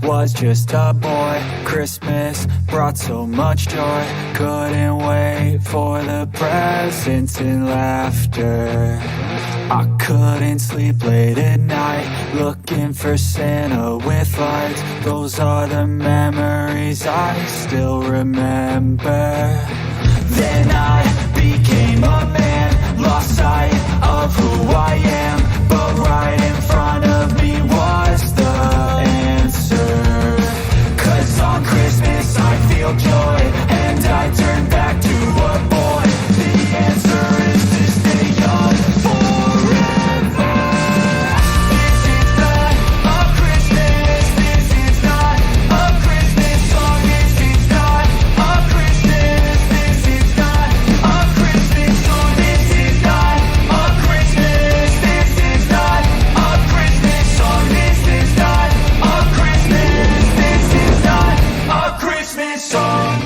was just a boy. Christmas brought so much joy. Couldn't wait for the presents and laughter. I couldn't sleep late at night, looking for Santa with lights. Those are the memories I still remember. Then I became a man, lost sight of who I am, but right in front of me was the answer. 'Cause on Christmas I feel joy, and I turn back to a boy. The answer is to stay young forever. This is not a Christmas, this is not a Christmas song, this is not a Christmas, this is not a Christmas song, this is not a Christmas, this is not a Christmas song, this is not a Christmas, this is not a Christmas song.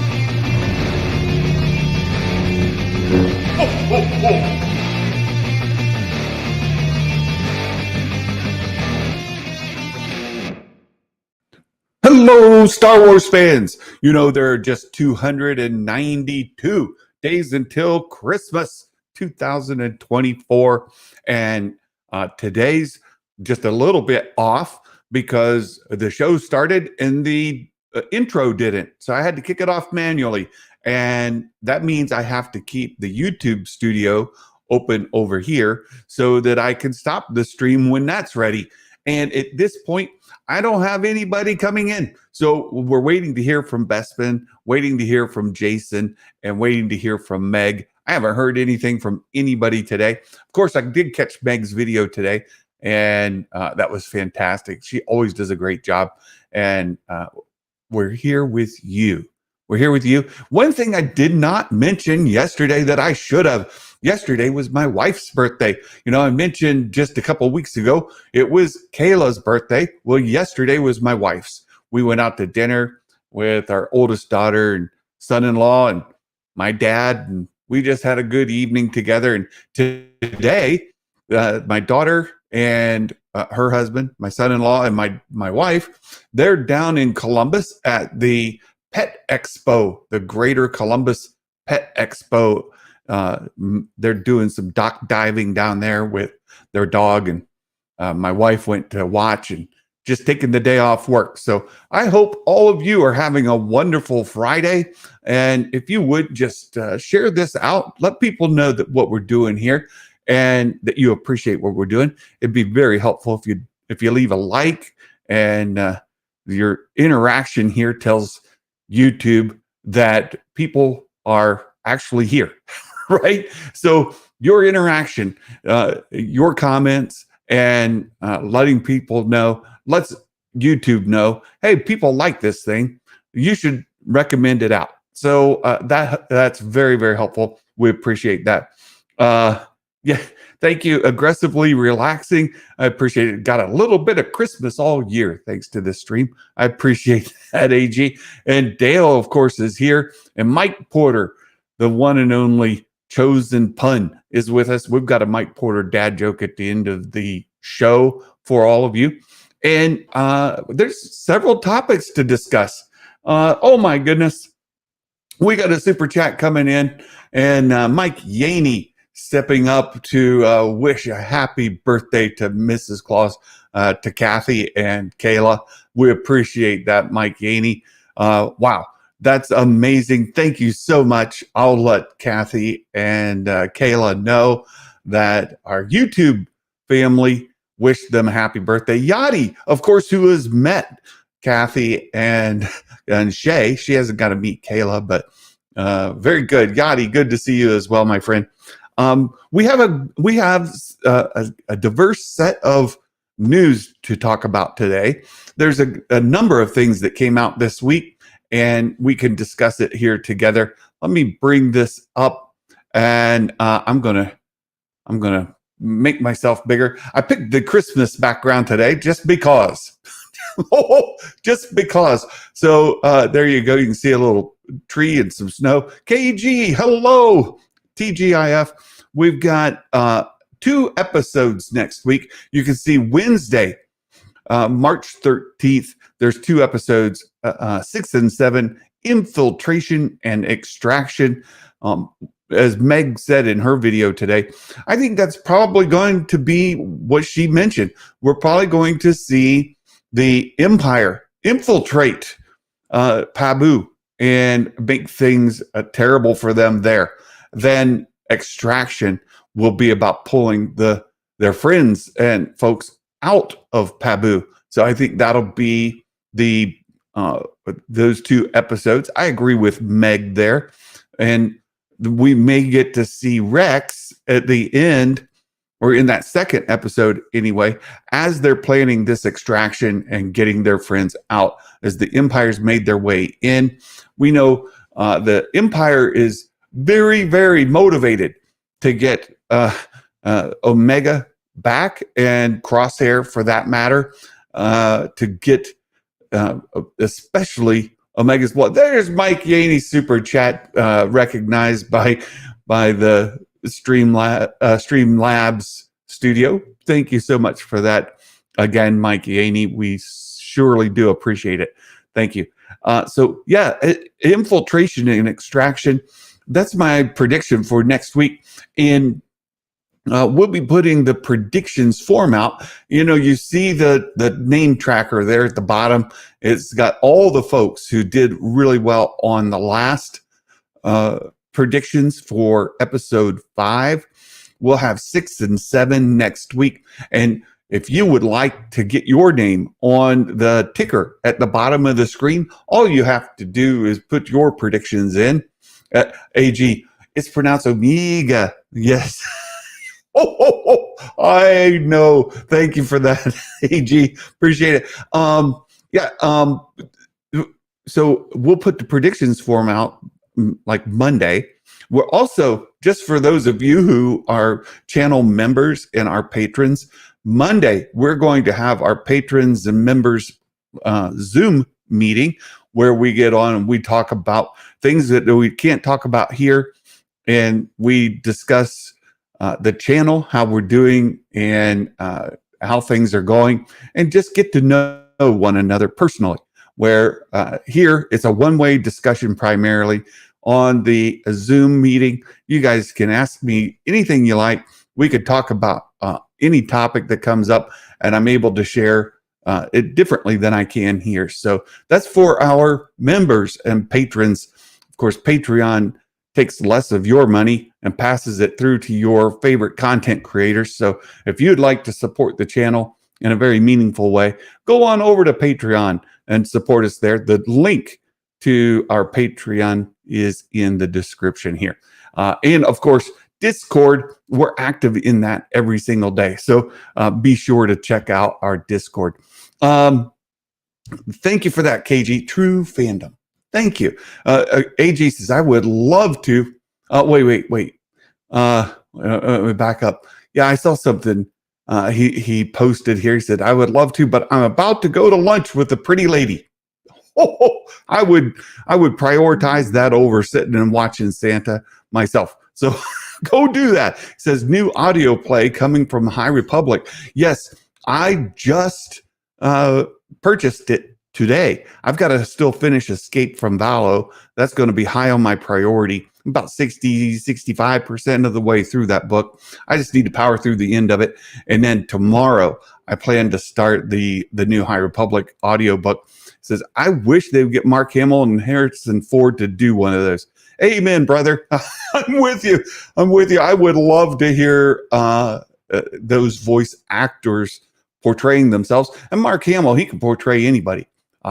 Hello, Star Wars fans. You know, there are just 292 days until Christmas 2024. And today's just a little bit off because the show started and the intro didn't. So I had to kick it off manually. And that means I have to keep the YouTube studio open over here so that I can stop the stream when that's ready. And at this point, I don't have anybody coming in. So we're waiting to hear from Bespin, waiting to hear from Jason, and waiting to hear from Meg. I haven't heard anything from anybody today. Of course, I did catch Meg's video today, and that was fantastic. She always does a great job. And we're here with you. We're here with you. One thing I did not mention yesterday that I should have. Yesterday was my wife's birthday. You know, I mentioned just a couple of weeks ago, it was Kayla's birthday. Well, yesterday was my wife's. We went out to dinner with our oldest daughter and son-in-law and my dad, and we just had a good evening together. And today, my daughter and her husband, my son-in-law, and my wife, they're down in Columbus at the Pet Expo, the Greater Columbus Pet Expo. They're doing some dock diving down there with their dog, and my wife went to watch and just taking the day off work. So I hope all of you are having a wonderful Friday. And if you would just share this out, let people know that what we're doing here and that you appreciate what we're doing. It'd be very helpful if you leave a like, and your interaction here tells YouTube that people are actually here. Right? So your interaction, your comments, and letting people know, lets YouTube know, hey, people like this thing. You should recommend it out. So that's very, very helpful. We appreciate that. Yeah, thank you. Aggressively relaxing. I appreciate it. Got a little bit of Christmas all year thanks to this stream. I appreciate that, AG. And Dale, of course, is here. And Mike Porter, the one and only chosen pun, is with us. We've got a Mike Porter dad joke at the end of the show for all of you. And there's several topics to discuss. Oh my goodness. We got a super chat coming in, and Mike Yaney stepping up to wish a happy birthday to Mrs. Claus, to Kathy and Kayla. We appreciate that, Mike Yaney. Wow. That's amazing. Thank you so much. I'll let Kathy and Kayla know that our YouTube family wished them a happy birthday. Yadi, of course, who has met Kathy and Shay. She hasn't got to meet Kayla, but very good. Yadi, good to see you as well, my friend. We have a diverse set of news to talk about today. There's a number of things that came out this week, and we can discuss it here together. Let me bring this up, and I'm gonna make myself bigger. I picked the Christmas background today just because. Just because. So there you go. You can see a little tree and some snow. KG, hello. TGIF. We've got 2 episodes next week. You can see Wednesday. March 13th, there's 2 episodes, 6 and 7, Infiltration and Extraction. As Meg said in her video today, I think that's probably going to be what she mentioned. We're probably going to see the Empire infiltrate Pabu and make things terrible for them there. Then Extraction will be about pulling their friends and folks out of Pabu. So I think that'll be the those 2 episodes. I agree with Meg there, and we may get to see Rex at the end, or in that second episode anyway, as they're planning this extraction and getting their friends out, as the Empire's made their way in. We know the Empire is very, very motivated to get Omega back, and Crosshair for that matter, to get especially Omega's blood. There's Mike Yaney's super chat, recognized by the Streamlabs studio. Thank you so much for that. Again, Mike Yaney, we surely do appreciate it. Thank you. So yeah, infiltration and extraction. That's my prediction for next week. And we'll be putting the predictions form out. You know, you see the name tracker there at the bottom. It's got all the folks who did really well on the last predictions for episode 5. We'll have 6 and 7 next week. And if you would like to get your name on the ticker at the bottom of the screen, all you have to do is put your predictions in. AG, it's pronounced Omega. Yes. I know. Thank you for that, AG. Appreciate it. So we'll put the predictions form out like Monday. We're also, just for those of you who are channel members and our patrons, Monday, we're going to have our patrons and members Zoom meeting where we get on and we talk about things that we can't talk about here. And we discuss the channel, how we're doing, and how things are going, and just get to know one another personally. Where here it's a one-way discussion primarily. On the Zoom meeting, you guys can ask me anything you like. We could talk about any topic that comes up, and I'm able to share it differently than I can here. So that's for our members and patrons. Of course, Patreon takes less of your money and passes it through to your favorite content creators. So if you'd like to support the channel in a very meaningful way, go on over to Patreon and support us there. The link to our Patreon is in the description here. And of course, Discord, we're active in that every single day. So be sure to check out our Discord. Thank you for that, KG. True fandom. Thank you. AG says, I would love to. Wait. Back up. Yeah, I saw something he posted here. He said, I would love to, but I'm about to go to lunch with a pretty lady. I would prioritize that over sitting and watching Santa myself. So go do that. It says new audio play coming from High Republic. Yes, I just purchased it today. I've got to still finish Escape from Valo. That's going to be high on my priority. About 65% of the way through that book. I just need to power through the end of it. And then tomorrow, I plan to start the new High Republic audiobook. It says, I wish they would get Mark Hamill and Harrison Ford to do one of those. Amen, brother. I'm with you. I would love to hear those voice actors portraying themselves. And Mark Hamill, he can portray anybody.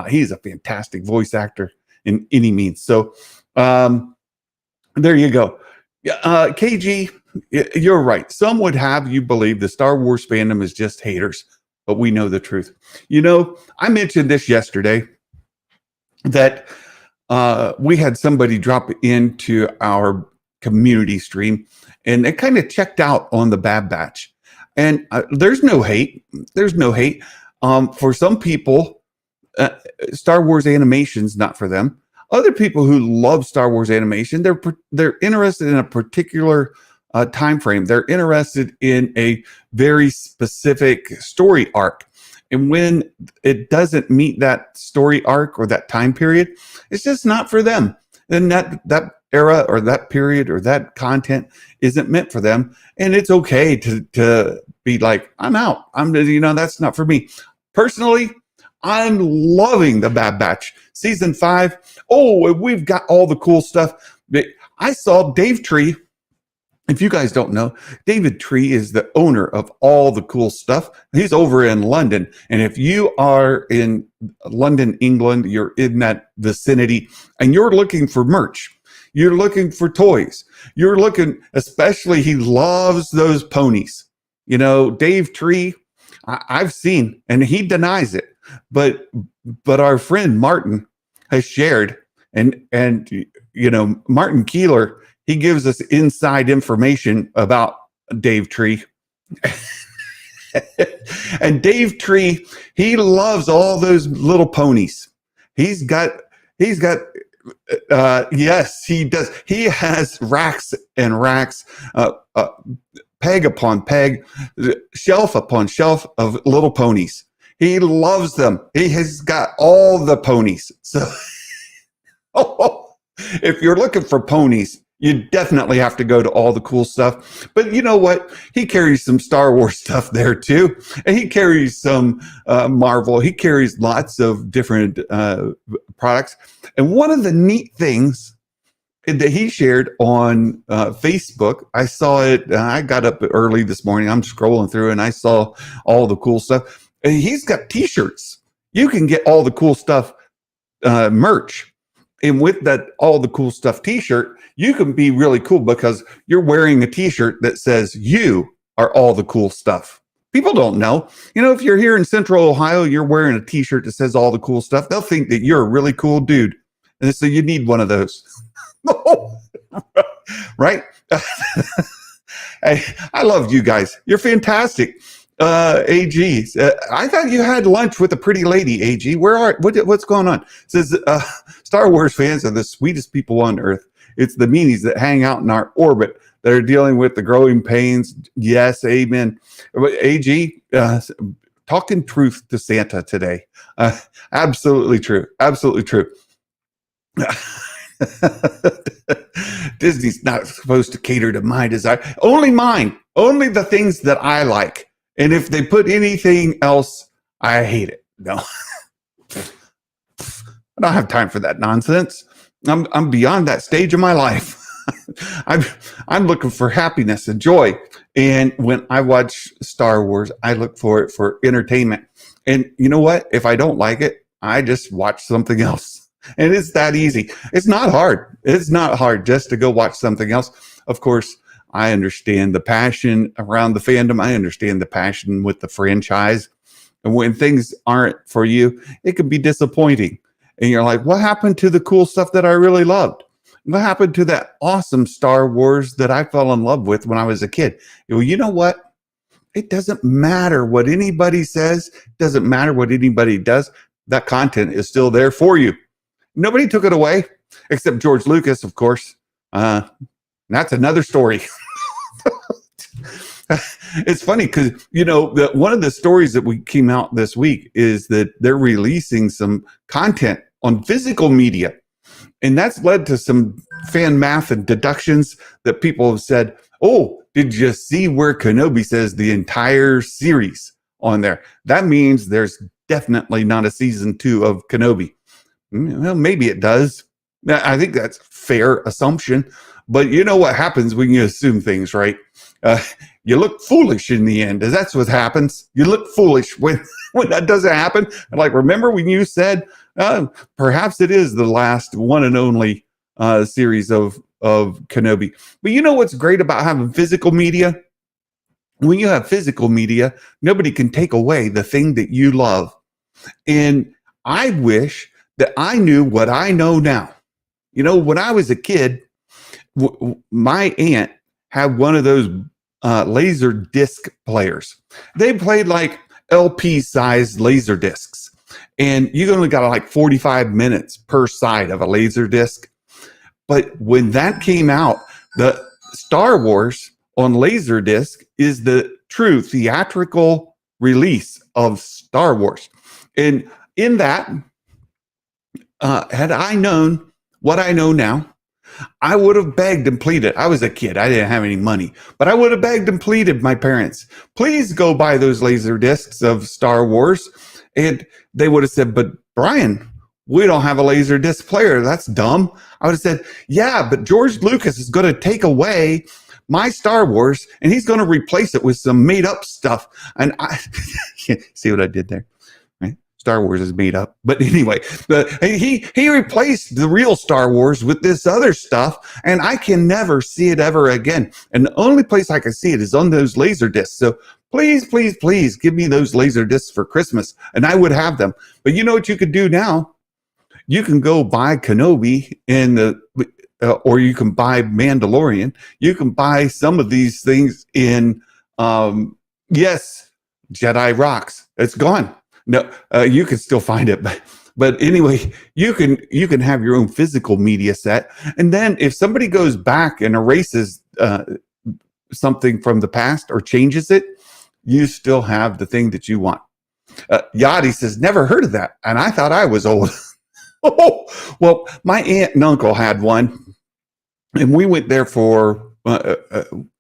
He's a fantastic voice actor in any means. So there you go. KG, you're right. Some would have you believe the Star Wars fandom is just haters, but we know the truth. You know, I mentioned this yesterday that we had somebody drop into our community stream and it kind of checked out on the Bad Batch. And there's no hate. For some people, Star Wars animation's not for them. Other people who love Star Wars animation, they're interested in a particular time frame. They're interested in a very specific story arc. And when it doesn't meet that story arc or that time period, it's just not for them. Then that era or that period or that content isn't meant for them. And it's okay to be like, I'm out. That's not for me. Personally, I'm loving the Bad Batch season 5. Oh, we've got all the cool stuff. I saw Dave Tree. If you guys don't know, David Tree is the owner of all the cool stuff. He's over in London. And if you are in London, England, you're in that vicinity and you're looking for merch, you're looking for toys, you're looking, especially he loves those ponies. Dave Tree, I've seen, and he denies it, but our friend Martin has shared, and Martin Keeler, he gives us inside information about Dave Tree. And Dave Tree, he loves all those little ponies. He's got yes, he does. He has racks and racks, peg upon peg, shelf upon shelf of little ponies. He loves them. He has got all the ponies. So if you're looking for ponies, you definitely have to go to all the cool stuff. But you know what? He carries some Star Wars stuff there too. And he carries some Marvel. He carries lots of different products. And one of the neat things that he shared on Facebook, I saw it. I got up early this morning. I'm scrolling through and I saw all the cool stuff. And he's got t-shirts. You can get all the cool stuff merch. And with that all the cool stuff t-shirt, you can be really cool because you're wearing a t-shirt that says you are all the cool stuff. People don't know. If you're here in Central Ohio, you're wearing a t-shirt that says all the cool stuff. They'll think that you're a really cool dude. And so you need one of those. Right? I love you guys. You're fantastic. AG, I thought you had lunch with a pretty lady, AG. What's going on? It says, Star Wars fans are the sweetest people on earth. It's the meanies that hang out in our orbit that are dealing with the growing pains. Yes, amen. AG, talking truth to Santa today. Absolutely true. Absolutely true. Disney's not supposed to cater to my desire. Only mine. Only the things that I like. And if they put anything else, I hate it. No, I don't have time for that nonsense. I'm beyond that stage of my life. I'm looking for happiness and joy. And when I watch Star Wars, I look for it for entertainment. And you know what? If I don't like it, I just watch something else. And it's that easy. It's not hard. It's not hard just to go watch something else. Of course, I understand the passion around the fandom. I understand the passion with the franchise. And when things aren't for you, it can be disappointing. And you're like, what happened to the cool stuff that I really loved? What happened to that awesome Star Wars that I fell in love with when I was a kid? Well, you know what? It doesn't matter what anybody says. It doesn't matter what anybody does. That content is still there for you. Nobody took it away, except George Lucas, of course. That's another story. It's funny because, one of the stories that we came out this week is that they're releasing some content on physical media. And that's led to some fan math and deductions that people have said, oh, did you see where Kenobi says the entire series on there? That means there's definitely not a season 2 of Kenobi. Well, maybe it does. I think that's a fair assumption. But you know what happens when you assume things, right? You look foolish in the end. That's what happens. You look foolish when that doesn't happen. Like, remember when you said, perhaps it is the last one and only series of Kenobi. But you know what's great about having physical media? When you have physical media, nobody can take away the thing that you love. And I wish that I knew what I know now. When I was a kid, my aunt had one of those laser disc players. They played like LP sized laser discs, and you only got like 45 minutes per side of a laser disc. But when that came out, the Star Wars on laser disc is the true theatrical release of Star Wars. And in that, had I known what I know now, I would have begged and pleaded. I was a kid. I didn't have any money, but I would have begged and pleaded my parents, please go buy those laser discs of Star Wars. And they would have said, but Brian, we don't have a laser disc player. That's dumb. I would have said, yeah, but George Lucas is going to take away my Star Wars and he's going to replace it with some made up stuff. And I see what I did there. Star Wars is made up. But anyway, he replaced the real Star Wars with this other stuff, and I can never see it ever again. And the only place I can see it is on those laser discs. So please, please, please give me those laser discs for Christmas, and I would have them. But you know what you could do now? You can go buy Kenobi or you can buy Mandalorian. You can buy some of these things in, yes, Jedi Rocks. It's gone. No, you can still find it, but anyway, you can have your own physical media set, and then if somebody goes back and erases something from the past or changes it, you still have the thing that you want. Yadi says, never heard of that, and I thought I was old. Oh, well, my aunt and uncle had one, and we went there for.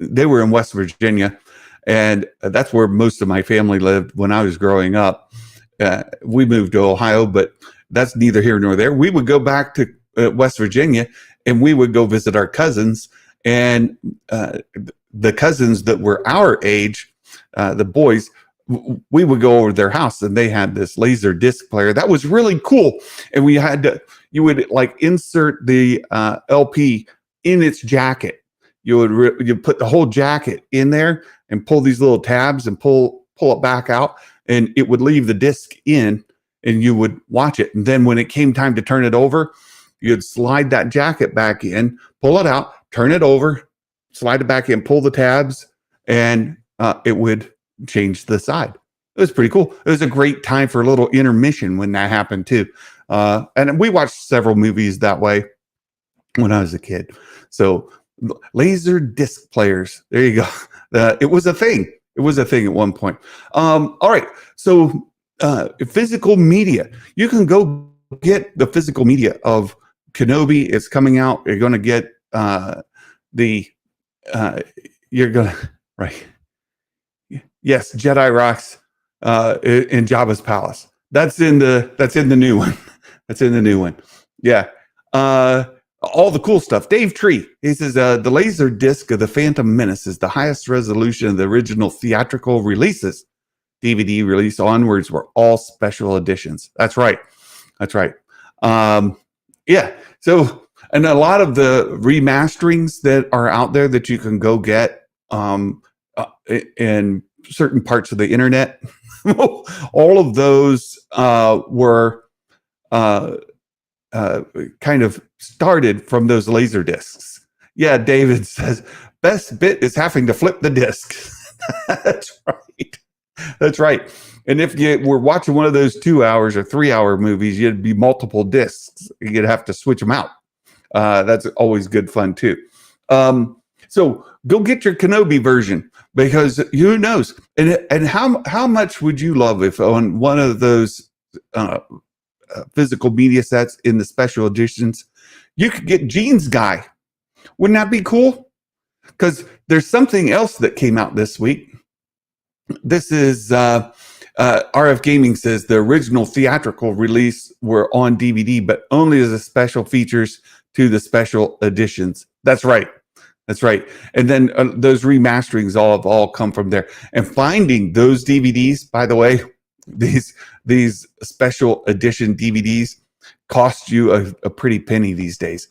They were in West Virginia, and that's where most of my family lived when I was growing up. We moved to Ohio, but that's neither here nor there. We would go back to West Virginia and we would go visit our cousins, and the cousins that were our age, the boys, we would go over to their house and they had this laser disc player that was really cool. And you would like insert the LP in its jacket. You would put the whole jacket in there and pull these little tabs and pull it back out. And it would leave the disc in and you would watch it. And then when it came time to turn it over, you'd slide that jacket back in, pull it out, turn it over, slide it back in, pull the tabs, and it would change the side. It was pretty cool. It was a great time for a little intermission when that happened too. And we watched several movies that way when I was a kid. So laser disc players, there you go. It was a thing. It was a thing at one point. All right. So physical media. You can go get the physical media of Kenobi. It's coming out. You're going to get right. Yes, Jedi Rocks in Jabba's palace. That's in the new one. That's in the new one. Yeah. All the cool stuff. Dave Tree, he says, the laser disc of the Phantom Menace is the highest resolution of the original theatrical releases. DVD release onwards were all special editions. That's right. That's right. Yeah. So, and a lot of the remasterings that are out there that you can go get in certain parts of the internet, all of those were kind of started from those laser discs. Yeah, David says, best bit is having to flip the disc. That's right. That's right. And if you were watching one of those 2 hours or 3 hour movies, you'd be multiple discs. You'd have to switch them out. That's always good fun too. So go get your Kenobi version, because who knows? And how much would you love if on one of those physical media sets in the special editions, you could get Gene's guy? Wouldn't that be cool? Because there's something else that came out this week. This is RF Gaming says the original theatrical release were on DVD, but only as a special features to the special editions. That's right. That's right. And then those remasterings all come from there. And finding those DVDs, by the way, these special edition DVDs cost you a pretty penny these days.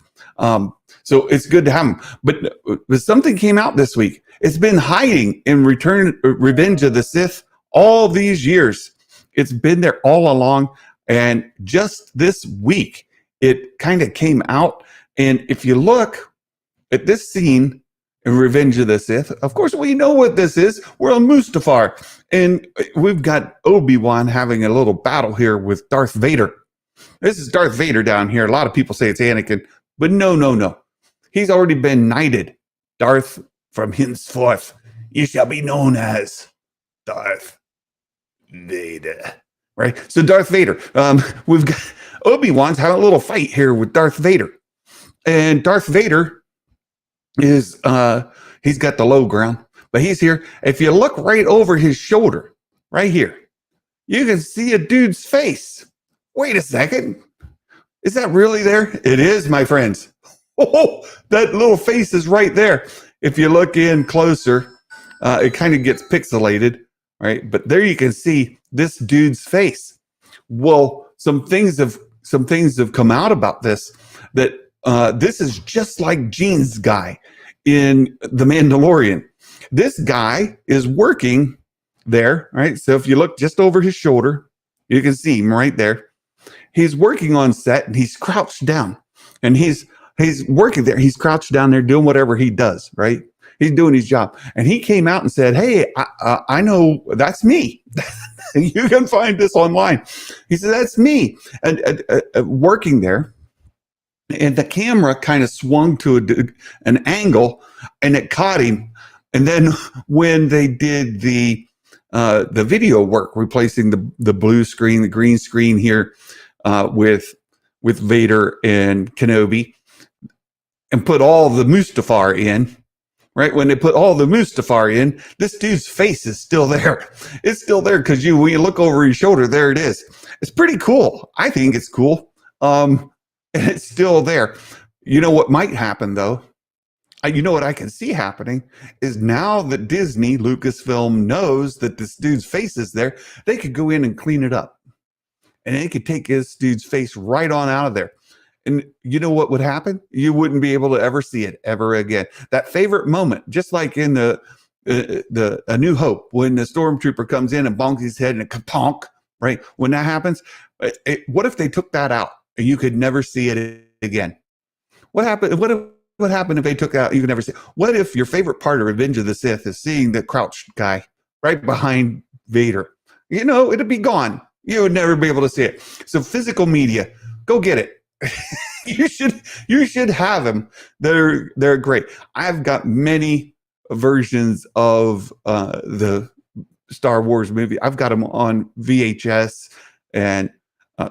So it's good to have them. But something came out this week. It's been hiding in Revenge of the Sith all these years. It's been there all along. And just this week, it kind of came out. And if you look at this scene in Revenge of the Sith, of course, we know what this is. We're on Mustafar. And we've got Obi-Wan having a little battle here with Darth Vader. This is Darth Vader down here. A lot of people say it's Anakin, but no. He's already been knighted. Darth, from henceforth, you shall be known as Darth Vader. Right? So Darth Vader. We've got Obi-Wan's having a little fight here with Darth Vader. And Darth Vader is he's got the low ground, but he's here. If you look right over his shoulder, right here, you can see a dude's face. Wait a second. Is that really there? It is, my friends. Oh, that little face is right there. If you look in closer, it kind of gets pixelated, right? But there you can see this dude's face. Well, some things have come out about this, that this is just like Gene's guy in The Mandalorian. This guy is working there, right? So if you look just over his shoulder, you can see him right there. He's working on set and he's crouched down, and he's working there. He's crouched down there doing whatever he does, right? He's doing his job. And he came out and said, hey, I know that's me. You can find this online. He said, that's me. And working there. And the camera kind of swung to an angle, and it caught him. And then when they did the video work, replacing the blue screen, the green screen here with Vader and Kenobi, and put all the Mustafar in, right? When they put all the Mustafar in, this dude's face is still there. It's still there because when you look over his shoulder, there it is. It's pretty cool. I think it's cool. And it's still there. You know what might happen, though? You know what I can see happening is now that Disney, Lucasfilm, knows that this dude's face is there, they could go in and clean it up. And they could take this dude's face right on out of there. And you know what would happen? You wouldn't be able to ever see it ever again. That favorite moment, just like in the A New Hope, when the stormtrooper comes in and bonks his head and a kaponk, right? When that happens, what if they took that out and you could never see it again? What happened? What happened if they took out? You could never see. What if your favorite part of Revenge of the Sith is seeing the crouched guy right behind Vader? You know, it'd be gone. You would never be able to see it. So physical media, go get it. you should have them. They're great. I've got many versions of the Star Wars movie. I've got them on VHS and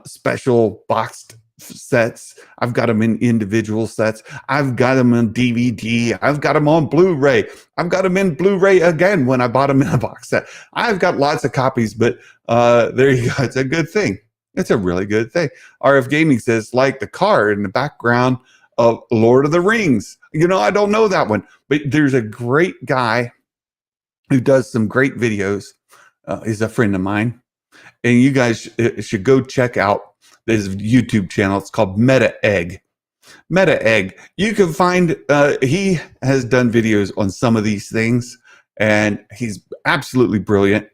special boxed sets. I've got them in individual sets. I've got them on DVD. I've got them on Blu-ray. I've got them in Blu-ray again when I bought them in a box set. I've got lots of copies, but there you go. It's a good thing. It's a really good thing. RF Gaming says, like the car in the background of Lord of the Rings. You know, I don't know that one, but there's a great guy who does some great videos. He's a friend of mine. And you guys should go check out his YouTube channel. It's called Meta Egg. Meta Egg. You can find, he has done videos on some of these things, and he's absolutely brilliant.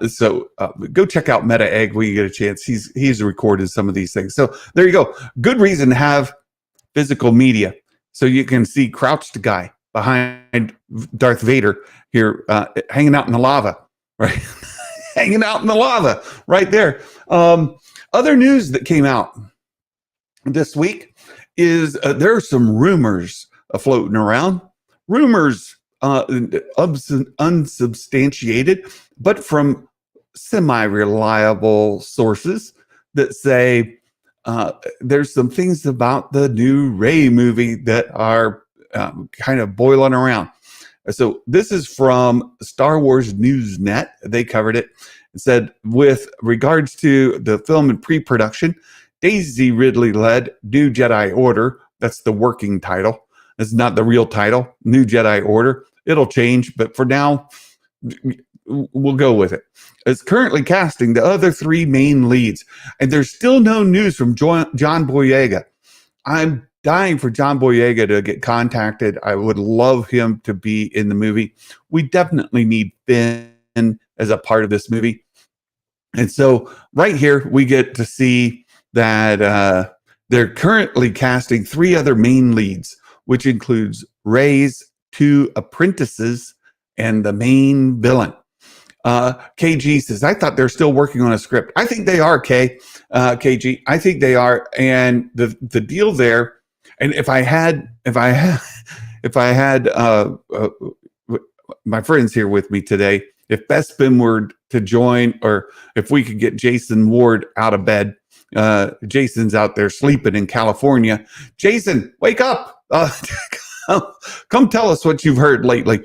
So go check out Meta Egg when you get a chance. He's recorded some of these things. So there you go. Good reason to have physical media, so you can see crouched guy behind Darth Vader here, hanging out in the lava, right? Hanging out in the lava right there. Other news that came out this week is there are some rumors floating around. Rumors unsubstantiated, but from semi-reliable sources that say there's some things about the new Rey movie that are kind of boiling around. So this is from Star Wars Newsnet. They covered it and said, with regards to the film in pre-production, Daisy Ridley led New Jedi Order. That's the working title. It's not the real title. New Jedi Order. It'll change, but for now, we'll go with it. It's currently casting the other three main leads, and there's still no news from John Boyega. I'm dying for John Boyega to get contacted. I would love him to be in the movie. We definitely need Finn as a part of this movie. And so right here, we get to see that they're currently casting three other main leads, which includes Rey's two apprentices and the main villain. KG says, I thought they're still working on a script. I think they are, KG. I think they are. And the deal there, and if I had my friends here with me today, if Bespin were to join, or if we could get Jason Ward out of bed. Jason's out there sleeping in California. Jason, wake up. Come tell us what you've heard lately.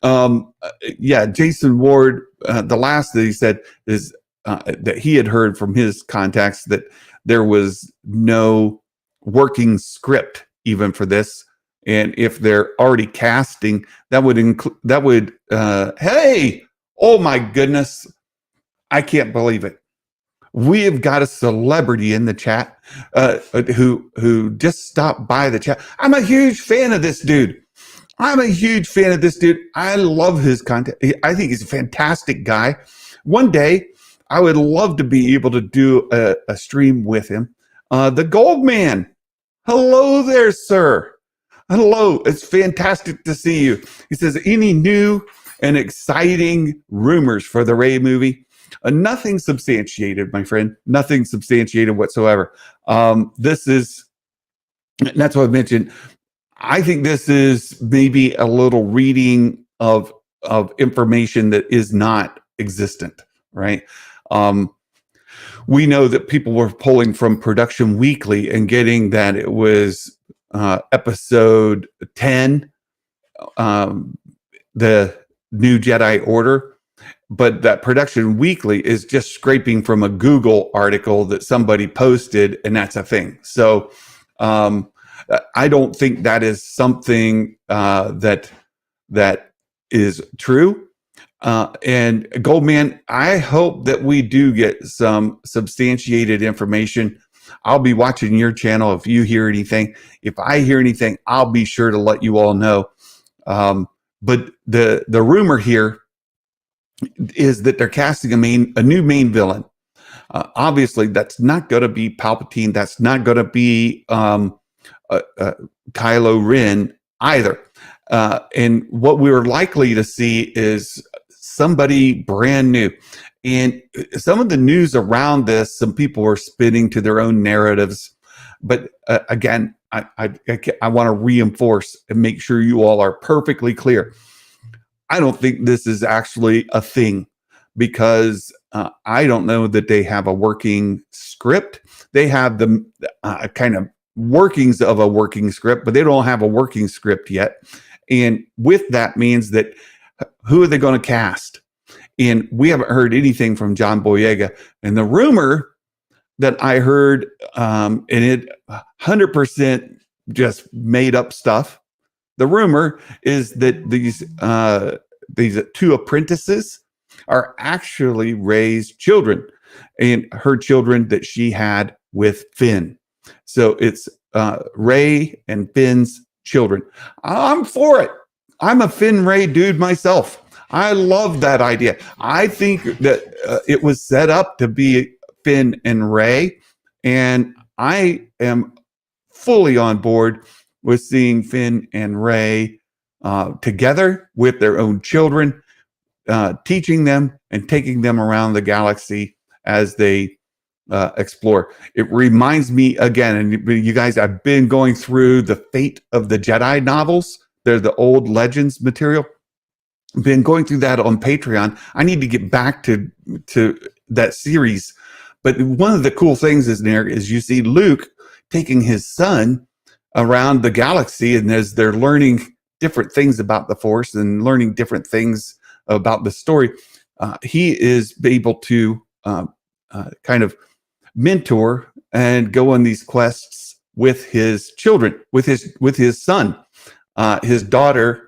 Jason Ward, the last that he said is that he had heard from his contacts that there was no working script even for this. And if they're already casting, that would hey, oh my goodness, I can't believe it. We have got a celebrity in the chat who just stopped by the chat. I'm a huge fan of this dude. I love his content. I think he's a fantastic guy. One day, I would love to be able to do a stream with him. The Gold Man. Hello there, sir. Hello. It's fantastic to see you. He says, any new and exciting rumors for the Rey movie? Nothing substantiated, my friend. Nothing substantiated whatsoever. That's what I mentioned. I think this is maybe a little reading of information that is not existent, right? We know that people were pulling from Production Weekly and getting that it was episode 10, the New Jedi Order, but that Production Weekly is just scraping from a Google article that somebody posted, and that's a thing. So I don't think that is something that is true. And Goldman, I hope that we do get some substantiated information. I'll be watching your channel if you hear anything. If I hear anything, I'll be sure to let you all know. But the rumor here is that they're casting a new main villain. Obviously, that's not going to be Palpatine. That's not going to be Kylo Ren either. And what we're likely to see is somebody brand new. And some of the news around this, some people are spinning to their own narratives. But again, I want to reinforce and make sure you all are perfectly clear. I don't think this is actually a thing, because I don't know that they have a working script. They have the kind of workings of a working script, but they don't have a working script yet. And with that means that who are they going to cast? And we haven't heard anything from John Boyega. And the rumor that I heard, and it 100% just made up stuff. The rumor is that these two apprentices are actually Rey's children, and her children that she had with Finn. So it's Rey and Finn's children. I'm for it. I'm a Finn Rey dude myself. I love that idea. I think that it was set up to be Finn and Rey, and I am fully on board with seeing Finn and Rey together with their own children, teaching them and taking them around the galaxy as they explore. It reminds me again, and you guys, I've been going through the Fate of the Jedi novels. They're the old Legends material. Been going through that on Patreon. I need to get back to that series. But one of the cool things is you see Luke taking his son around the galaxy, and as they're learning different things about the Force and learning different things about the story, he is able to kind of mentor and go on these quests with his children, with his son. His daughter's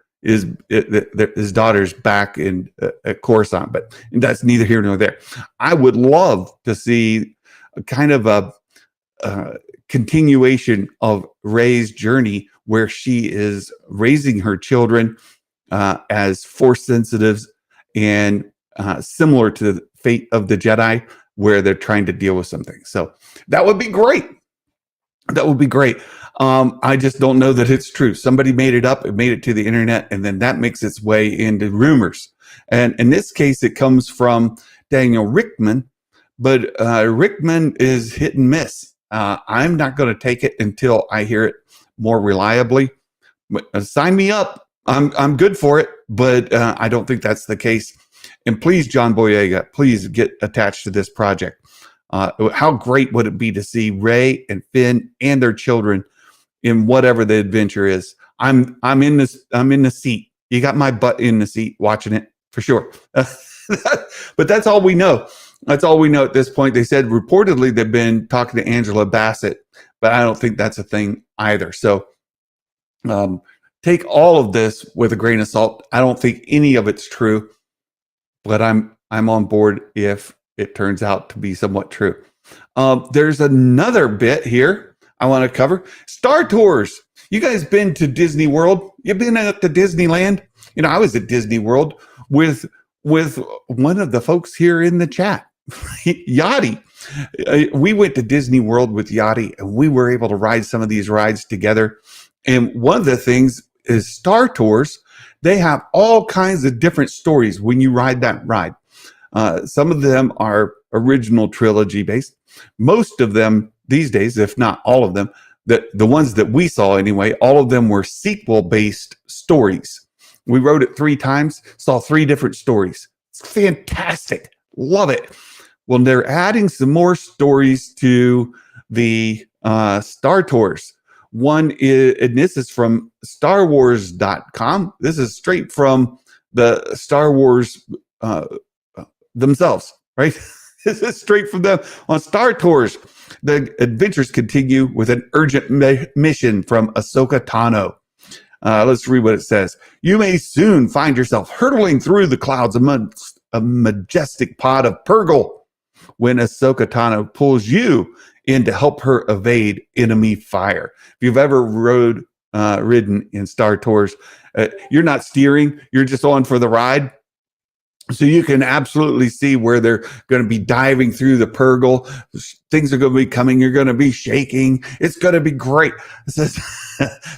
back in at Coruscant, but that's neither here nor there. I would love to see a kind of a continuation of Rey's journey, where she is raising her children as Force sensitives, and similar to the Fate of the Jedi, where they're trying to deal with something. So that would be great. That would be great. I just don't know that it's true. Somebody made it up, it made it to the internet, and then that makes its way into rumors. And in this case, it comes from Daniel Rickman, but Rickman is hit and miss. I'm not going to take it until I hear it more reliably. But, sign me up. I'm good for it, but I don't think that's the case. And please, John Boyega, please get attached to this project. How great would it be to see Rey and Finn and their children in whatever the adventure is? I'm in the seat. You got my butt in the seat watching it for sure. But that's all we know. That's all we know at this point. They said reportedly they've been talking to Angela Bassett, but I don't think that's a thing either. So take all of this with a grain of salt. I don't think any of it's true, but I'm on board if it turns out to be somewhat true. There's another bit here I want to cover. Star Tours. You guys been to Disney World? You've been at the Disneyland? You know, I was at Disney World with one of the folks here in the chat, Yachty. We went to Disney World with Yachty, and we were able to ride some of these rides together. And one of the things is Star Tours. They have all kinds of different stories when you ride that ride. Some of them are original trilogy based. Most of them these days, if not all of them, the ones that we saw anyway, all of them were sequel based stories. We rode it 3 times, saw 3 different stories. It's fantastic. Love it. Well, they're adding some more stories to the Star Tours. One is, and this is from StarWars.com. This is straight from the Star Wars themselves, right? This is straight from them on Star Tours. The adventures continue with an urgent mission from Ahsoka Tano. Let's read what it says. You may soon find yourself hurtling through the clouds amongst a majestic pod of Purgle when Ahsoka Tano pulls you in to help her evade enemy fire. If you've ever ridden in Star Tours, you're not steering, you're just on for the ride. So you can absolutely see where they're going to be diving through the Purgle. Things are going to be coming. You're going to be shaking. It's going to be great. This is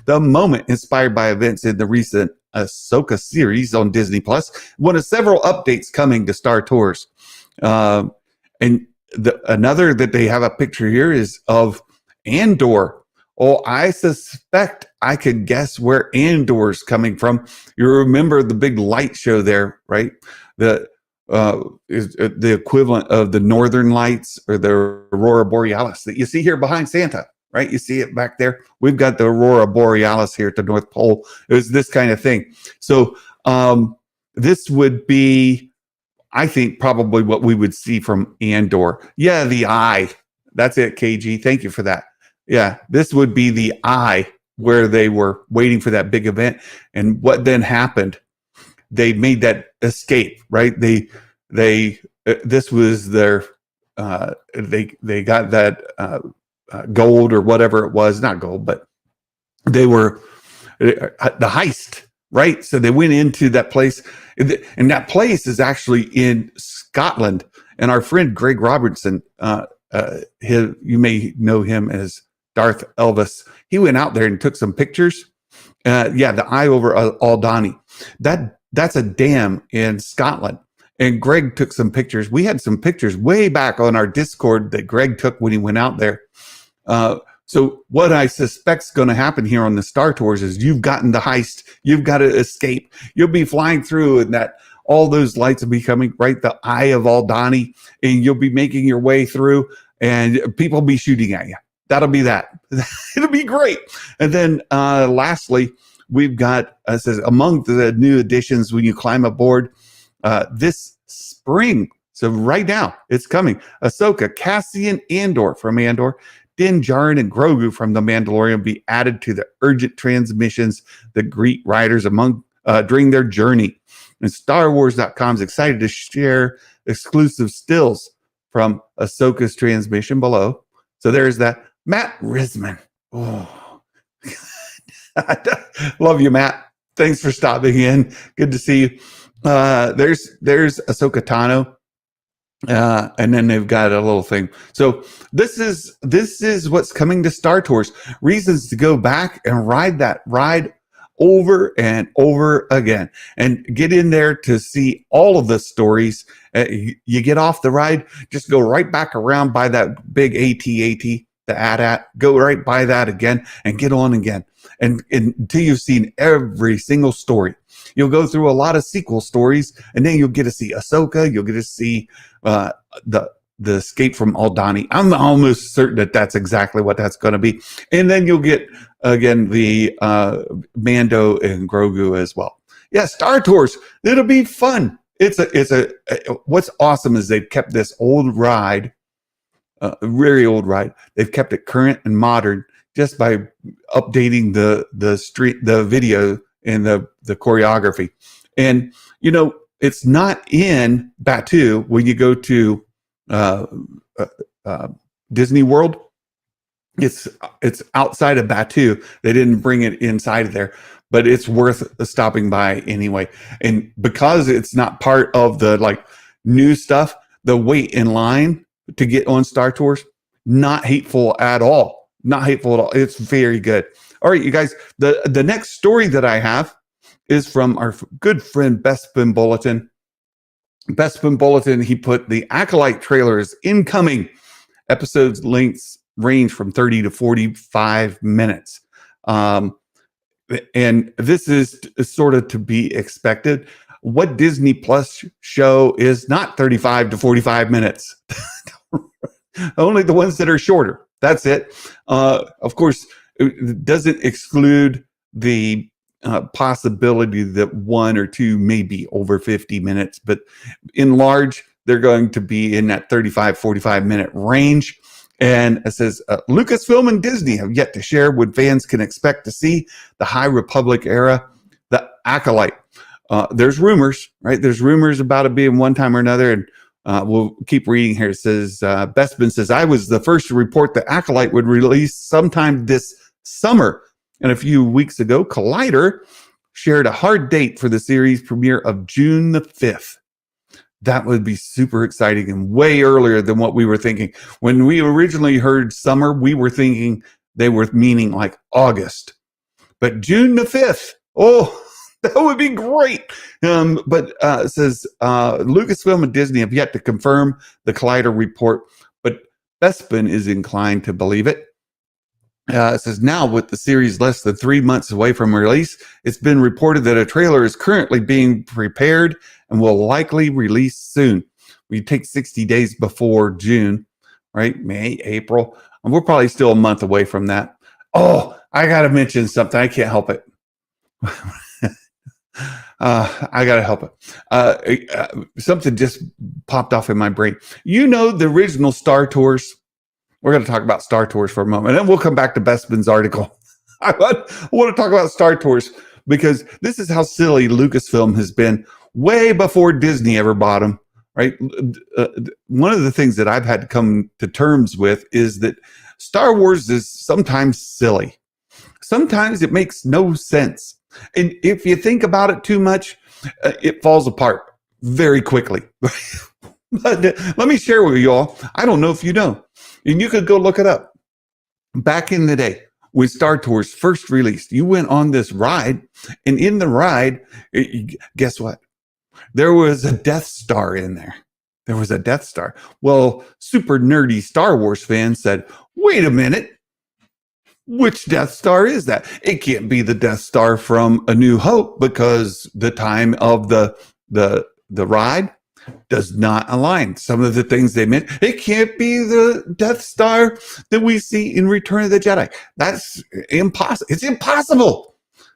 the moment inspired by events in the recent Ahsoka series on Disney Plus. One of several updates coming to Star Tours. And another that they have a picture here is of Andor. Oh, I suspect I could guess where Andor's coming from. You remember the big light show there, right? The is the equivalent of the Northern Lights or the Aurora Borealis that you see here behind Santa, right? You see it back there. We've got the Aurora Borealis here at the North Pole. It was this kind of thing. So this would be, I think, probably what we would see from Andor. Yeah, the eye. That's it, KG. Thank you for that. Yeah, this would be the eye where they were waiting for that big event. And what then happened? They made that escape, right? This was their, they got that gold or whatever it was, not gold, but they were the heist, right? So they went into that place, and that place is actually in Scotland. And our friend Greg Robertson, you may know him as Darth Elvis. He went out there and took some pictures. The eye over Aldani. That's a dam in Scotland. And Greg took some pictures. We had some pictures way back on our Discord that Greg took when he went out there. So what I suspect is going to happen here on the Star Tours is you've gotten the heist. You've got to escape. You'll be flying through, and that all those lights will be coming, right? The eye of Aldani, and you'll be making your way through, and people will be shooting at you. That'll be that. It'll be great. And then lastly, we've got, it says, among the new additions when you climb aboard this spring. So right now, it's coming. Ahsoka, Cassian Andor from Andor, Din Djarin, and Grogu from The Mandalorian will be added to the urgent transmissions that greet riders during their journey. And StarWars.com is excited to share exclusive stills from Ahsoka's transmission below. So there's that. Matt Risman. Oh, love you, Matt. Thanks for stopping in. Good to see you. There's Ahsoka Tano. And then they've got a little thing. So this is what's coming to Star Tours. Reasons to go back and ride that ride over and over again and get in there to see all of the stories. You get off the ride, just go right back around by that big AT-AT. the ad, go right by that again and get on again. And until you've seen every single story. You'll go through a lot of sequel stories, and then you'll get to see Ahsoka. You'll get to see the escape from Aldani. I'm almost certain that that's exactly what that's going to be. And then you'll get, again, the Mando and Grogu as well. Yeah, Star Tours. It'll be fun. What's awesome is they've kept this old ride, a very old ride. They've kept it current and modern just by updating the video and the choreography. And, it's not in Batuu when you go to Disney World. It's outside of Batuu. They didn't bring it inside of there, but it's worth stopping by anyway. And because it's not part of the new stuff, the wait in line to get on Star Tours, not hateful at all. Not hateful at all. It's very good. All right, you guys, the next story that I have is from our good friend Bespin Bulletin. Bespin Bulletin, he put the Acolyte trailers incoming. Episodes lengths range from 30 to 45 minutes. And this is sort of to be expected. What Disney Plus show is not 35 to 45 minutes? Only the ones that are shorter. That's it. Of course, it doesn't exclude the possibility that one or two may be over 50 minutes, but in large, they're going to be in that 35, 45 minute range. And it says, Lucasfilm and Disney have yet to share what fans can expect to see the High Republic era, the Acolyte. There's rumors, right? There's rumors about it being one time or another. And we'll keep reading here. It says, Bespin says, I was the first to report the Acolyte would release sometime this summer. And a few weeks ago, Collider shared a hard date for the series premiere of June the 5th. That would be super exciting and way earlier than what we were thinking. When we originally heard summer, we were thinking they were meaning like August. But June the 5th, oh, that would be great. But it says Lucasfilm and Disney have yet to confirm the Collider report, but Bespin is inclined to believe it. It says, now with the series less than 3 months away from release, it's been reported that a trailer is currently being prepared and will likely release soon. We take 60 days before June, right? May, April. And we're probably still a month away from that. Oh, I got to mention something. I can't help it. I got to help it. Something just popped off in my brain. The original Star Tours. We're going to talk about Star Tours for a moment, and then we'll come back to Bespin's article. I want to talk about Star Tours because this is how silly Lucasfilm has been way before Disney ever bought them, right? One of the things that I've had to come to terms with is that Star Wars is sometimes silly. Sometimes it makes no sense. And if you think about it too much, it falls apart very quickly. But let me share with you all. I don't know if you know, and you could go look it up. Back in the day, when Star Tours first released, you went on this ride, and in the ride, guess what? There was a Death Star in there. There was a Death Star. Well, super nerdy Star Wars fans said, wait a minute. Which Death Star is that? It can't be the Death Star from A New Hope because the time of the ride does not align. Some of the things they meant, it can't be the Death Star that we see in Return of the Jedi. That's impossible. It's impossible.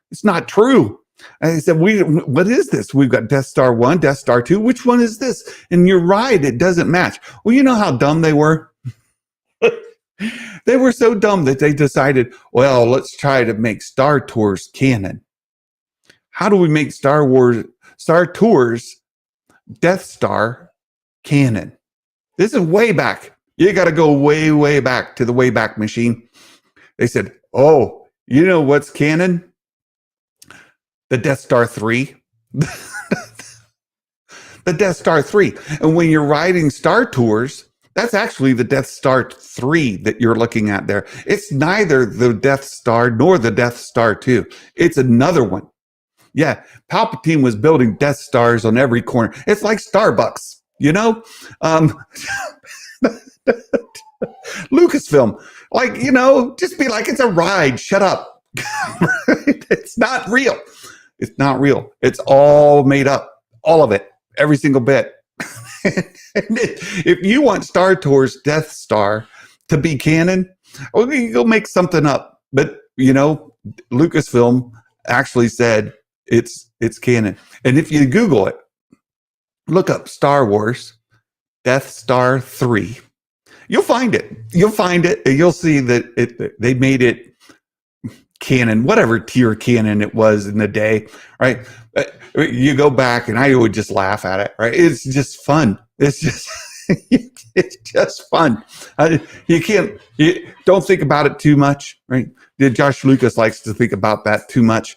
It's not true. And I said, what is this? We've got Death Star 1, Death Star 2. Which one is this? And you're right, it doesn't match. Well, you know how dumb they were? They were so dumb that they decided, well, let's try to make Star Tours canon. How do we make Star Tours Death Star canon? This is way back. You got to go way, way back to the Wayback Machine. They said, oh, you know what's canon? The Death Star 3. The Death Star 3. And when you're riding Star Tours, that's actually the Death Star 3 that you're looking at there. It's neither the Death Star nor the Death Star 2. It's another one. Yeah, Palpatine was building Death Stars on every corner. It's like Starbucks, Lucasfilm. Like, just be like, it's a ride. Shut up. It's not real. It's not real. It's all made up. All of it. Every single bit. If you want Star Tours Death Star to be canon, well, you go make something up. But, Lucasfilm actually said it's canon. And if you Google it, look up Star Wars Death Star 3. You'll find it. You'll find it. And you'll see that they made it canon, whatever tier canon it was in the day, right? You go back and I would just laugh at it, right? It's just fun. It's just, it's just fun. You don't think about it too much, right? Josh Lucas likes to think about that too much.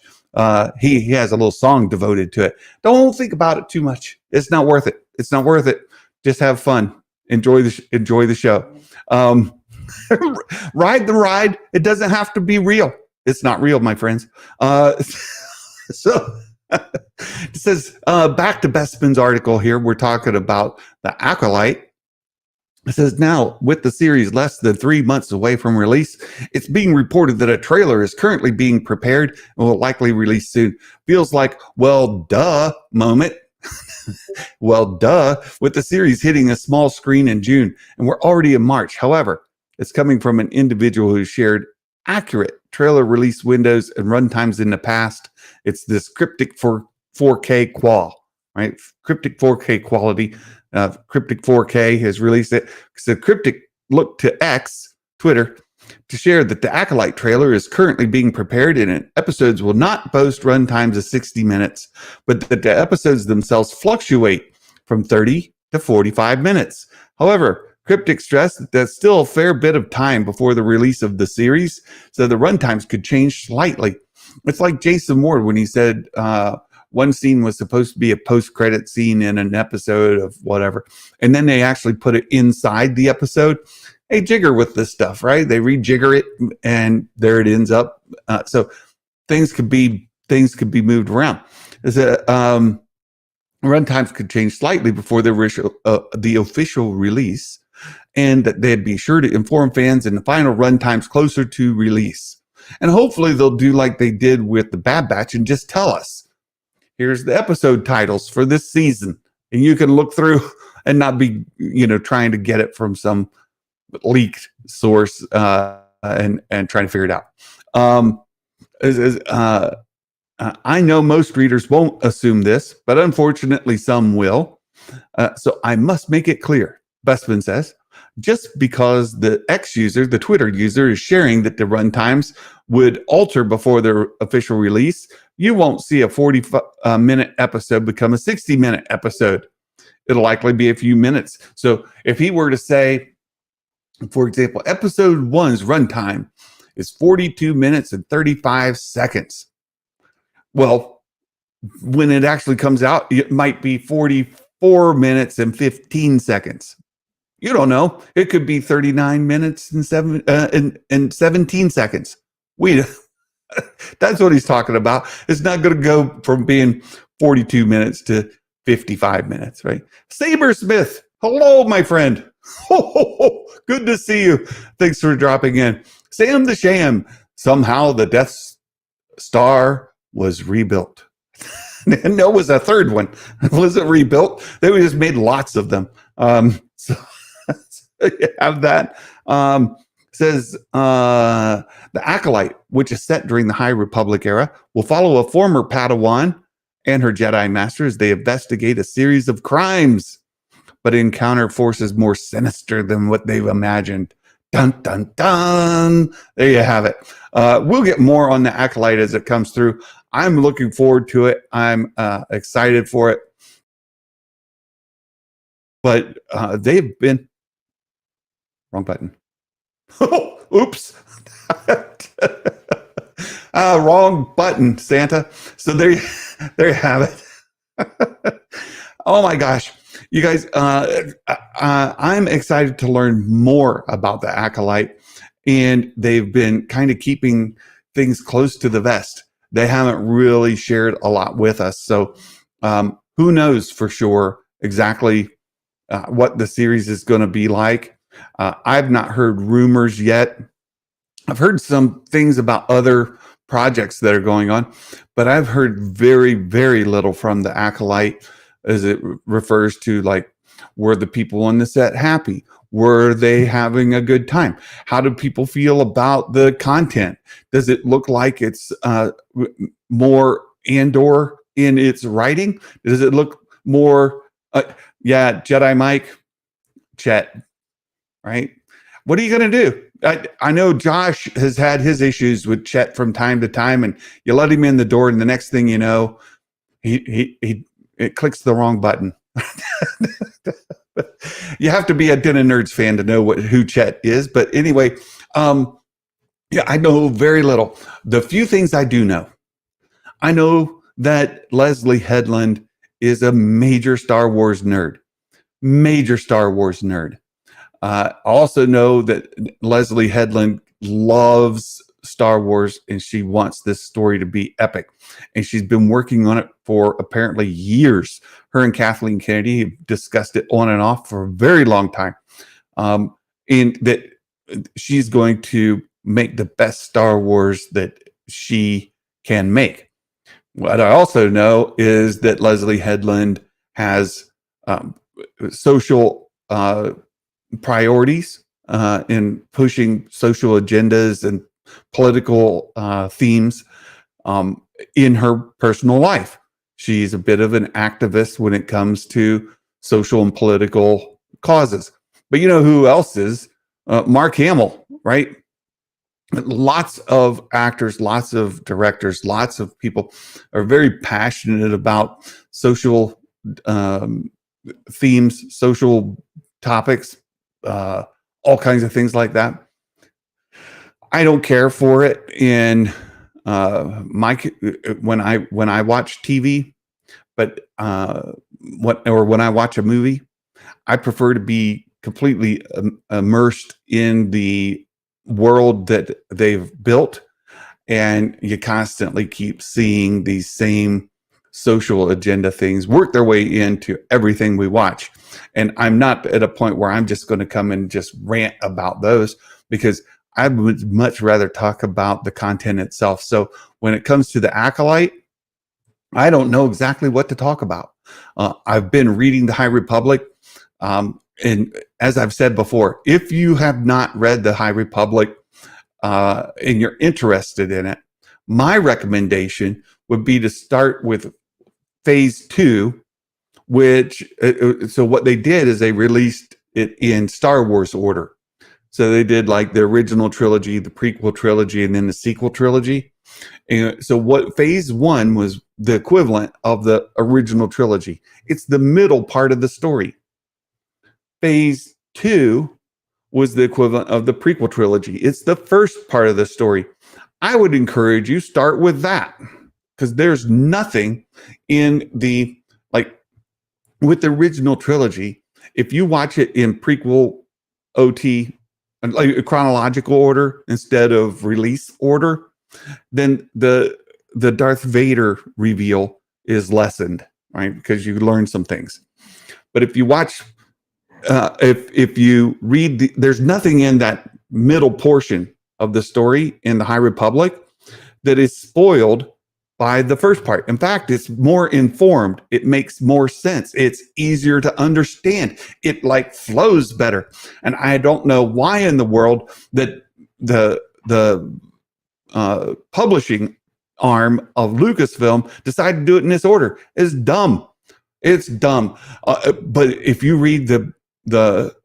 He has a little song devoted to it. Don't think about it too much. It's not worth it. It's not worth it. Just have fun. Enjoy the show. Ride the ride. It doesn't have to be real. It's not real, my friends. So it says, back to Bespin's article here. We're talking about the Acolyte. It says, now, with the series less than 3 months away from release, it's being reported that a trailer is currently being prepared and will likely release soon. Feels like, well, duh moment. Well, duh, with the series hitting a small screen in June, and we're already in March. However, it's coming from an individual who shared accurate trailer release windows and runtimes in the past. It's this cryptic 4K qual, right? Cryptic 4K quality. Cryptic 4K has released it. So Cryptic looked to X, Twitter, to share that the Acolyte trailer is currently being prepared and episodes will not boast runtimes of 60 minutes, but that the episodes themselves fluctuate from 30 to 45 minutes. However, Cryptic stressed that there's still a fair bit of time before the release of the series, so the runtimes could change slightly. It's like Jason Ward when he said one scene was supposed to be a post-credit scene in an episode of whatever, and then they actually put it inside the episode. They jigger with this stuff, right? They rejigger it, and there it ends up. So things could be moved around. Runtimes could change slightly before the official release, and that they'd be sure to inform fans in the final runtimes closer to release. And hopefully they'll do like they did with the Bad Batch and just tell us, here's the episode titles for this season, and you can look through and not be, trying to get it from some leaked source and trying to figure it out. I know most readers won't assume this, but unfortunately some will. So I must make it clear, Bespin says, just because the X user, the Twitter user, is sharing that the runtimes would alter before their official release, you won't see a 40-minute episode become a 60-minute episode. It'll likely be a few minutes. So if he were to say, for example, episode 1's runtime is 42 minutes and 35 seconds. Well, when it actually comes out, it might be 44 minutes and 15 seconds. You don't know. It could be 39 minutes and 17 seconds. That's what he's talking about. It's not going to go from being 42 minutes to 55 minutes, right? Saber Smith, hello, my friend. Good to see you. Thanks for dropping in. Sam the Sham, somehow the Death Star was rebuilt. And there was a third one. Was it rebuilt? They just made lots of them. So you have that. Says the Acolyte, which is set during the High Republic era, will follow a former Padawan and her Jedi Master as they investigate a series of crimes, but encounter forces more sinister than what they've imagined. Dun, dun, dun. There you have it. We'll get more on the Acolyte as it comes through. I'm looking forward to it. I'm excited for it. But they've been... Wrong button. Oops. Wrong button, Santa. So there you have it. Oh my gosh. You guys, I'm excited to learn more about the Acolyte, and they've been kind of keeping things close to the vest. They haven't really shared a lot with us. So who knows for sure exactly what the series is going to be like. I've not heard rumors yet I've heard some things about other projects that are going on, but I've heard very, very little from the Acolyte as it refers to like, were the people on the set happy? Were they having a good time? How do people feel about the content? Does it look like it's more Andor in its writing? Does it look more, yeah, Jedi Mike, Chet, right? What are you going to do? I know Josh has had his issues with Chet from time to time, and you let him in the door, and the next thing you know, he it clicks the wrong button. You have to be a Den of Nerds fan to know who Chet is. But anyway, yeah, I know very little. The few things I do know, I know that Leslie Headland is a major Star Wars nerd. Major Star Wars nerd. I also know that Leslie Headland loves Star Wars and she wants this story to be epic. And she's been working on it for apparently years. Her and Kathleen Kennedy have discussed it on and off for a very long time. And that she's going to make the best Star Wars that she can make. What I also know is that Leslie Headland has social priorities in pushing social agendas and political themes in her personal life. She's a bit of an activist when it comes to social and political causes. But you know who else is? Mark Hamill, right? Lots of actors, lots of directors, lots of people are very passionate about social themes, social topics, all kinds of things like that. I don't care for it in when I watch TV, but when I watch a movie, I prefer to be completely immersed in the world that they've built, and you constantly keep seeing these same social agenda things work their way into everything we watch. And I'm not at a point where I'm just going to come and just rant about those, because I would much rather talk about the content itself. So when it comes to the Acolyte, I don't know exactly what to talk about. I've been reading the High Republic. And as I've said before, if you have not read the High Republic and you're interested in it, my recommendation would be to start with Phase 2, which, so what they did is they released it in Star Wars order. So they did like the original trilogy, the prequel trilogy, and then the sequel trilogy. And so what Phase 1 was the equivalent of the original trilogy. It's the middle part of the story. Phase 2 was the equivalent of the prequel trilogy. It's the first part of the story. I would encourage you start with that, because there's nothing in the, like, with the original trilogy. If you watch it in prequel OT, like chronological order instead of release order, then the Darth Vader reveal is lessened, right? Because you learn some things. But if you watch, if you read, there's nothing in that middle portion of the story in the High Republic that is spoiled by the first part. In fact, it's more informed. It makes more sense. It's easier to understand. It like flows better. And I don't know why in the world that the publishing arm of Lucasfilm decided to do it in this order. It's dumb. It's dumb. But if you read the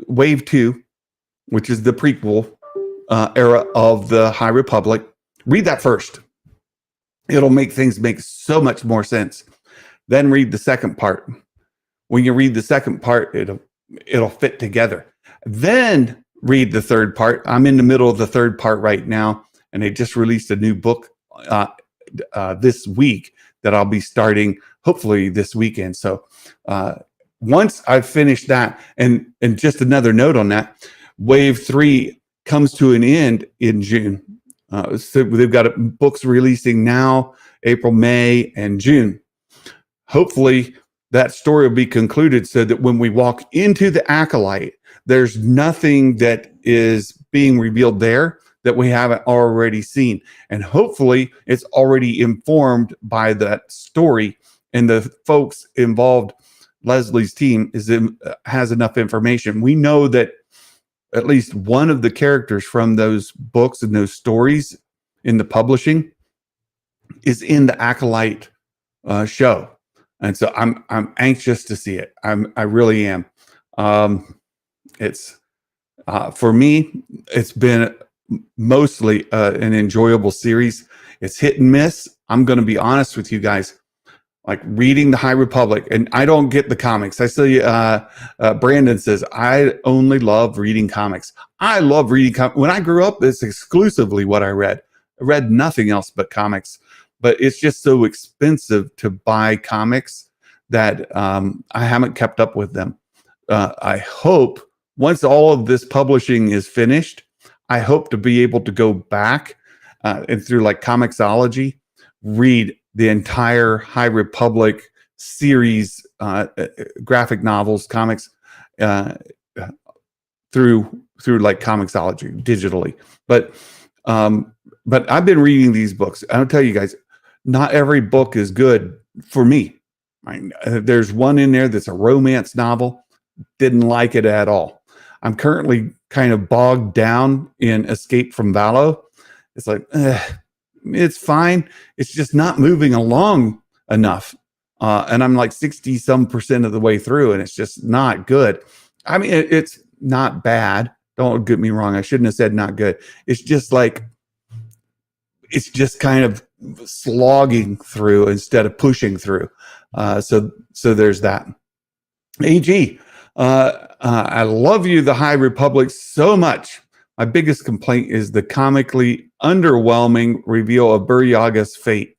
Wave 2, which is the prequel era of the High Republic, read that first. It'll make things make so much more sense. Then read the second part. When you read the second part, it'll fit together. Then read the third part. I'm in the middle of the third part right now, and they just released a new book this week that I'll be starting hopefully this weekend. So once I've finished that, and just another note on that, Wave 3 comes to an end in June. So they've got books releasing now, April, May, and June. Hopefully that story will be concluded so that when we walk into the Acolyte, there's nothing that is being revealed there that we haven't already seen. And hopefully it's already informed by that story, and the folks involved, Leslie's team, has enough information. We know that at least one of the characters from those books and those stories in the publishing is in the Acolyte show. And so I'm anxious to see it. I really am. It's for me, it's been mostly an enjoyable series. It's hit and miss. I'm going to be honest with you guys. Like reading the High Republic, and I don't get the comics. I see Brandon says, I only love reading comics. I love reading comics. When I grew up, it's exclusively what I read. I read nothing else but comics, but it's just so expensive to buy comics that I haven't kept up with them. I hope once all of this publishing is finished, I hope to be able to go back and through like Comixology, read the entire High Republic series, graphic novels, comics, through like Comixology digitally. But I've been reading these books. I'll tell you guys, not every book is good for me. There's one in there that's a romance novel. Didn't like it at all. I'm currently kind of bogged down in Escape from Valo. It's like, it's fine. It's just not moving along enough. And I'm like 60% of the way through, and it's just not good. I mean, it's not bad. Don't get me wrong. I shouldn't have said not good. It's just like, it's just kind of slogging through instead of pushing through. So there's that. AG, I love you, the High Republic, so much. My biggest complaint is the comically underwhelming reveal of Buryaga's fate.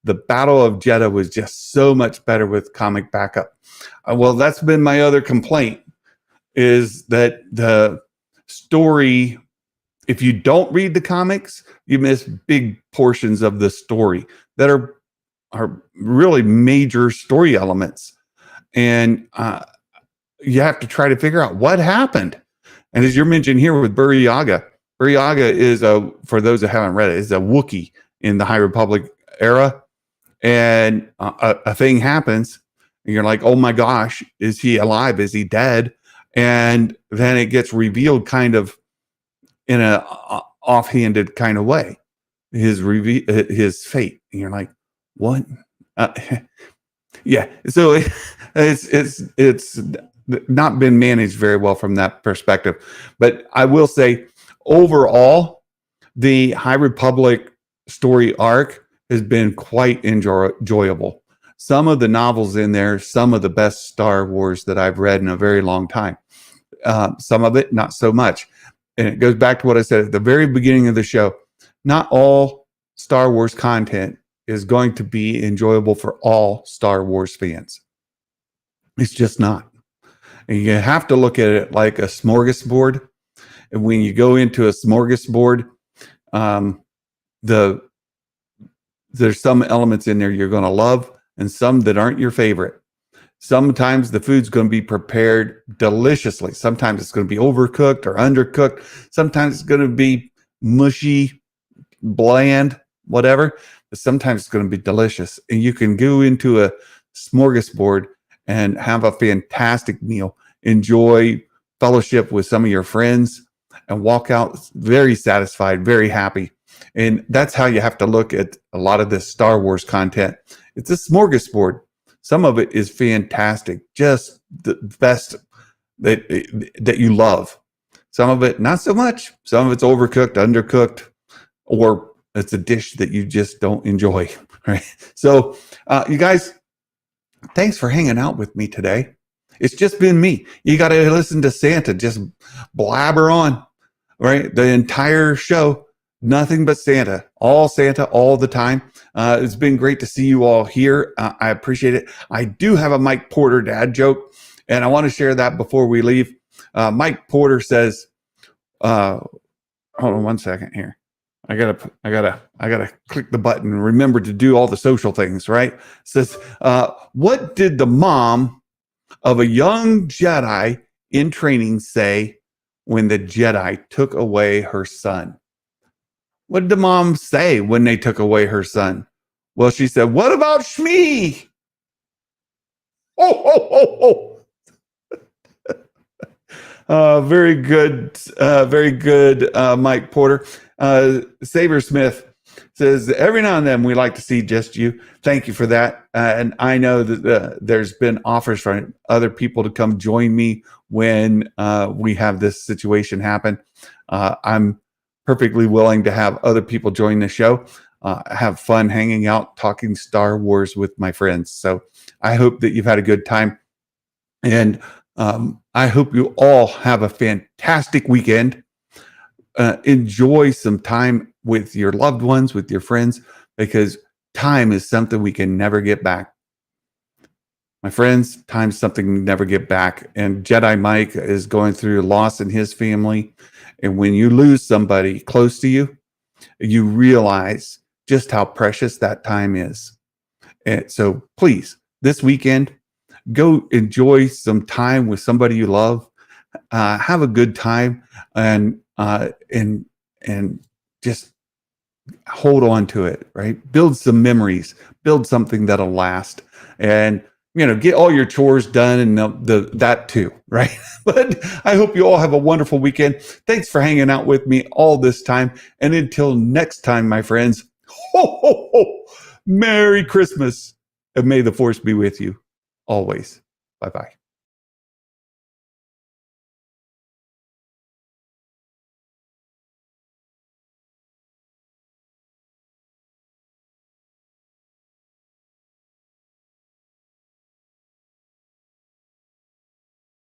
The Battle of Jeddah was just so much better with comic backup. Well, that's been my other complaint, is that the story, if you don't read the comics, you miss big portions of the story that are really major story elements. And you have to try to figure out what happened. And as you're mentioning here with Buryaga is for those that haven't read it, is a Wookiee in the High Republic era. And a thing happens, and you're like, oh my gosh, is he alive? Is he dead? And then it gets revealed kind of in a offhanded kind of way, his fate. And you're like, what? Yeah. So it's not been managed very well from that perspective. But I will say, overall, the High Republic story arc has been quite enjoyable. Some of the novels in there, some of the best Star Wars that I've read in a very long time. Some of it, not so much. And it goes back to what I said at the very beginning of the show. Not all Star Wars content is going to be enjoyable for all Star Wars fans. It's just not. And you have to look at it like a smorgasbord. And when you go into a smorgasbord, there's some elements in there you're going to love and some that aren't your favorite. Sometimes the food's going to be prepared deliciously. Sometimes it's going to be overcooked or undercooked. Sometimes it's going to be mushy, bland, whatever. But sometimes it's going to be delicious. And you can go into a smorgasbord and have a fantastic meal, enjoy fellowship with some of your friends, and walk out very satisfied, very happy. And that's how you have to look at a lot of this Star Wars content. It's a smorgasbord. Some of it is fantastic, just the best that you love. Some of it, not so much. Some of it's overcooked, undercooked, or it's a dish that you just don't enjoy. Right? So, you guys, thanks for hanging out with me today. It's just been me. You got to listen to Santa just blabber on, right? The entire show, nothing but Santa all the time. It's been great to see you all here. I appreciate it. I do have a Mike Porter dad joke, and I want to share that before we leave. Mike Porter says, hold on one second here. I gotta click the button and remember to do all the social things, right? It says, what did the mom of a young Jedi in training say when the Jedi took away her son? What did the mom say when they took away her son? Well, she said, "What about Shmi?" Oh, oh, oh, oh. Very good, Mike Porter. Sabersmith says, every now and then we like to see just you. Thank you for that. And I know that there's been offers for other people to come join me when we have this situation happen. I'm perfectly willing to have other people join the show. Have fun hanging out, talking Star Wars with my friends. So I hope that you've had a good time. And I hope you all have a fantastic weekend. Enjoy some time with your loved ones, with your friends, because time is something we can never get back. My friends, time's something we never get back. And Jedi Mike is going through loss in his family. And when you lose somebody close to you, you realize just how precious that time is. And so please, this weekend, go enjoy some time with somebody you love. Have a good time, and just hold on to it. Right, build some memories, build something that'll last, and get all your chores done and that too. Right, but I hope you all have a wonderful weekend. Thanks for hanging out with me all this time, and until next time, my friends. Ho ho ho! Merry Christmas, and may the Force be with you always. Bye bye.